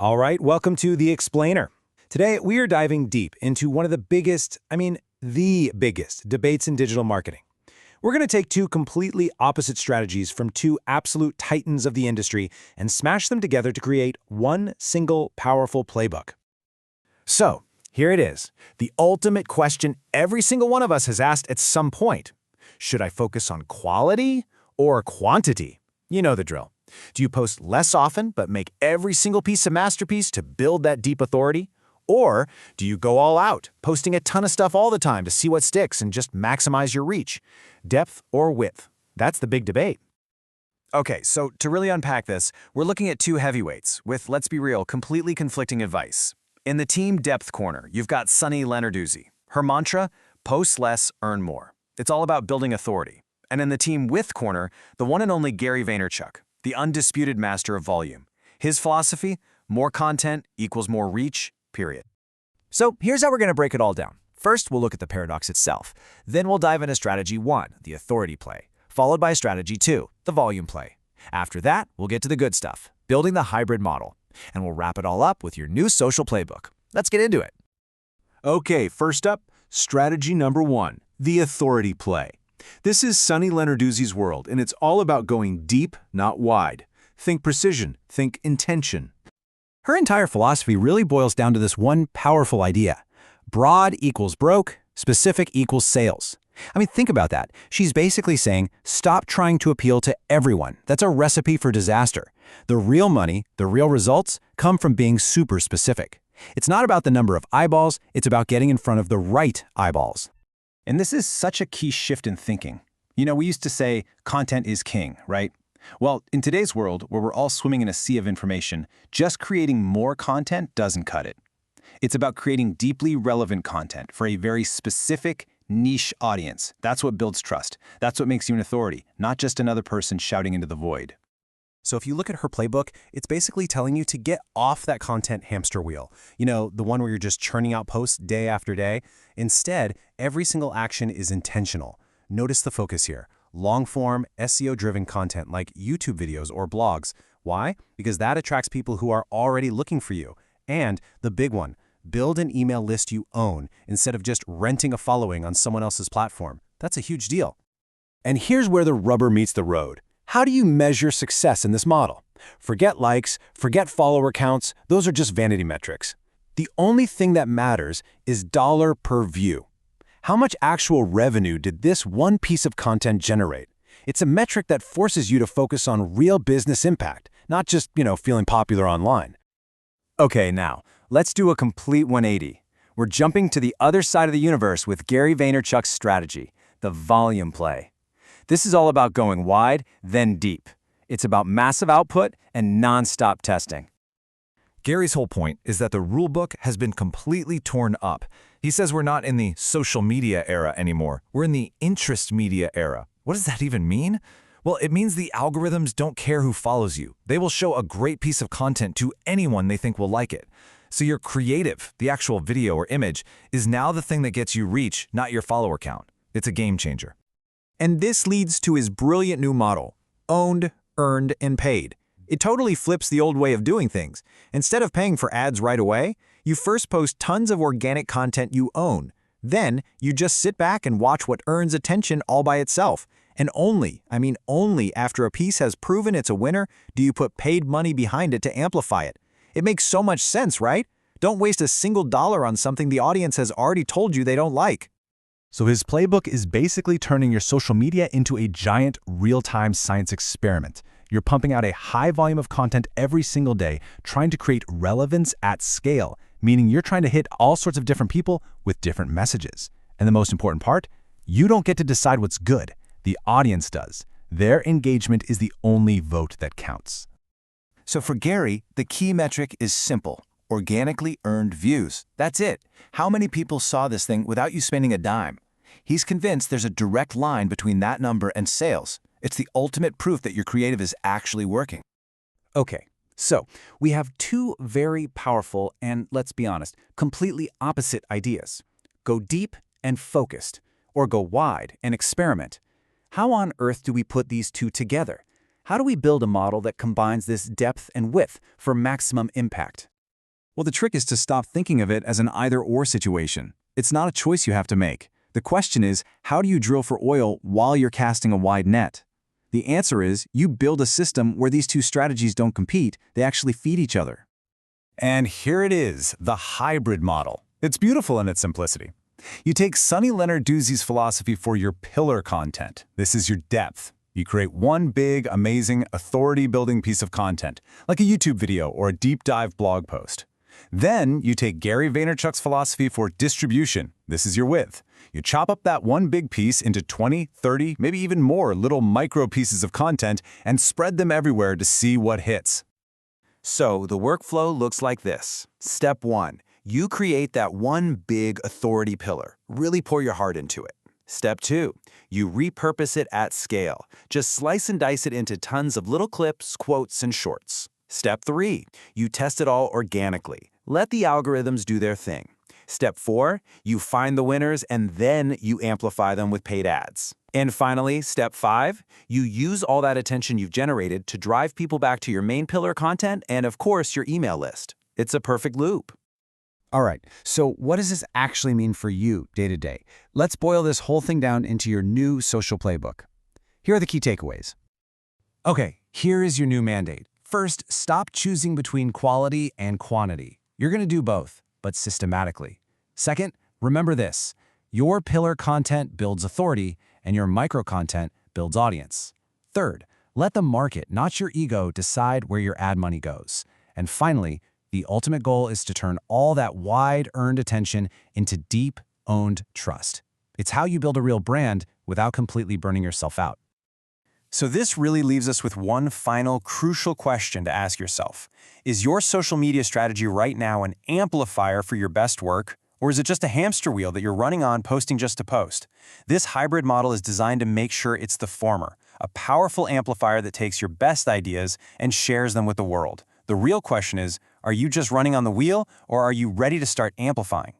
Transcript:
All right, welcome to The Explainer. Today, we are diving deep into one of the biggest, the biggest debates in digital marketing. We're going to take two completely opposite strategies from two absolute titans of the industry and smash them together to create one single powerful playbook. So, here it is, the ultimate question every single one of us has asked at some point. Should I focus on quality or quantity? You know the drill. Do you post less often but make every single piece a masterpiece to build that deep authority? Or do you go all out, posting a ton of stuff all the time to see what sticks and just maximize your reach? Depth or width? That's the big debate. Okay, so to really unpack this, we're looking at two heavyweights with, let's be real, completely conflicting advice. In the team depth corner, you've got Lenarduzzi. Her mantra, post less, earn more. It's all about building authority. And in the team width corner, the one and only Vaynerchuk, the undisputed master of volume. His philosophy, more content equals more reach, period. So here's how we're going to break it all down. First, we'll look at the paradox itself. Then we'll dive into strategy 1, the authority play, followed by strategy 2, the volume play. After that, we'll get to the good stuff, building the hybrid model. And we'll wrap it all up with your new social playbook. Let's get into it. Okay, first up, strategy number 1, the authority play. This is Lenarduzzi's world, and it's all about going deep, not wide. Think precision, think intention. Her entire philosophy really boils down to this one powerful idea. Broad equals broke, specific equals sales. Think about that. She's basically saying, stop trying to appeal to everyone. That's a recipe for disaster. The real money, the real results, come from being super specific. It's not about the number of eyeballs, it's about getting in front of the right eyeballs. And this is such a key shift in thinking. We used to say content is king, right? Well, in today's world, where we're all swimming in a sea of information, just creating more content doesn't cut it. It's about creating deeply relevant content for a very specific, niche audience. That's what builds trust. That's what makes you an authority, not just another person shouting into the void. So if you look at her playbook, it's basically telling you to get off that content hamster wheel. The one where you're just churning out posts day after day. Instead, every single action is intentional. Notice the focus here. Long-form, SEO-driven content like YouTube videos or blogs. Why? Because that attracts people who are already looking for you. And the big one, build an email list you own instead of just renting a following on someone else's platform. That's a huge deal. And here's where the rubber meets the road. How do you measure success in this model? Forget likes, forget follower counts, those are just vanity metrics. The only thing that matters is dollar per view. How much actual revenue did this one piece of content generate? It's a metric that forces you to focus on real business impact, not just, feeling popular online. Okay, now, let's do a complete 180. We're jumping to the other side of the universe with Vaynerchuk's strategy, the volume play. This is all about going wide, then deep. It's about massive output and non-stop testing. Gary's whole point is that the rulebook has been completely torn up. He says we're not in the social media era anymore. We're in the interest media era. What does that even mean? Well, it means the algorithms don't care who follows you. They will show a great piece of content to anyone they think will like it. So your creative, the actual video or image, is now the thing that gets you reach, not your follower count. It's a game changer. And this leads to his brilliant new model, owned, earned, and paid. It totally flips the old way of doing things. Instead of paying for ads right away, you first post tons of organic content you own. Then, you just sit back and watch what earns attention all by itself. And only after a piece has proven it's a winner, do you put paid money behind it to amplify it. It makes so much sense, right? Don't waste a single dollar on something the audience has already told you they don't like. So his playbook is basically turning your social media into a giant real-time science experiment. You're pumping out a high volume of content every single day, trying to create relevance at scale, meaning you're trying to hit all sorts of different people with different messages. And the most important part, you don't get to decide what's good. The audience does. Their engagement is the only vote that counts. So for Gary, the key metric is simple. Organically earned views. That's it. How many people saw this thing without you spending a dime? He's convinced there's a direct line between that number and sales. It's the ultimate proof that your creative is actually working. Okay, so we have two very powerful and, let's be honest, completely opposite ideas. Go deep and focused, or go wide and experiment. How on earth do we put these two together? How do we build a model that combines this depth and width for maximum impact? Well, the trick is to stop thinking of it as an either-or situation. It's not a choice you have to make. The question is, how do you drill for oil while you're casting a wide net? The answer is, you build a system where these two strategies don't compete, they actually feed each other. And here it is, the hybrid model. It's beautiful in its simplicity. You take Sonny Lenarduzzi's philosophy for your pillar content. This is your depth. You create one big, amazing, authority-building piece of content, like a YouTube video or a deep dive blog post. Then you take Gary Vaynerchuk's philosophy for distribution. This is your width. You chop up that one big piece into 20, 30, maybe even more little micro pieces of content and spread them everywhere to see what hits. So the workflow looks like this. Step 1. You create that one big authority pillar. Really pour your heart into it. Step 2. You repurpose it at scale. Just slice and dice it into tons of little clips, quotes, and shorts. Step 3. You test it all organically. Let the algorithms do their thing. Step 4. You find the winners and then you amplify them with paid ads. And finally, step 5. You use all that attention you've generated to drive people back to your main pillar content and, of course, your email list. It's a perfect loop. All right, so what does this actually mean for you day to day? Let's boil this whole thing down into your new social playbook. Here are the key takeaways. Okay, here is your new mandate. First, stop choosing between quality and quantity. You're going to do both, but systematically. Second, remember this. Your pillar content builds authority, and your micro content builds audience. Third, let the market, not your ego, decide where your ad money goes. And finally, the ultimate goal is to turn all that wide-earned attention into deep, owned trust. It's how you build a real brand without completely burning yourself out. So this really leaves us with one final crucial question to ask yourself. Is your social media strategy right now an amplifier for your best work, or is it just a hamster wheel that you're running on posting just to post? This hybrid model is designed to make sure it's the former, a powerful amplifier that takes your best ideas and shares them with the world. The real question is, are you just running on the wheel, or are you ready to start amplifying?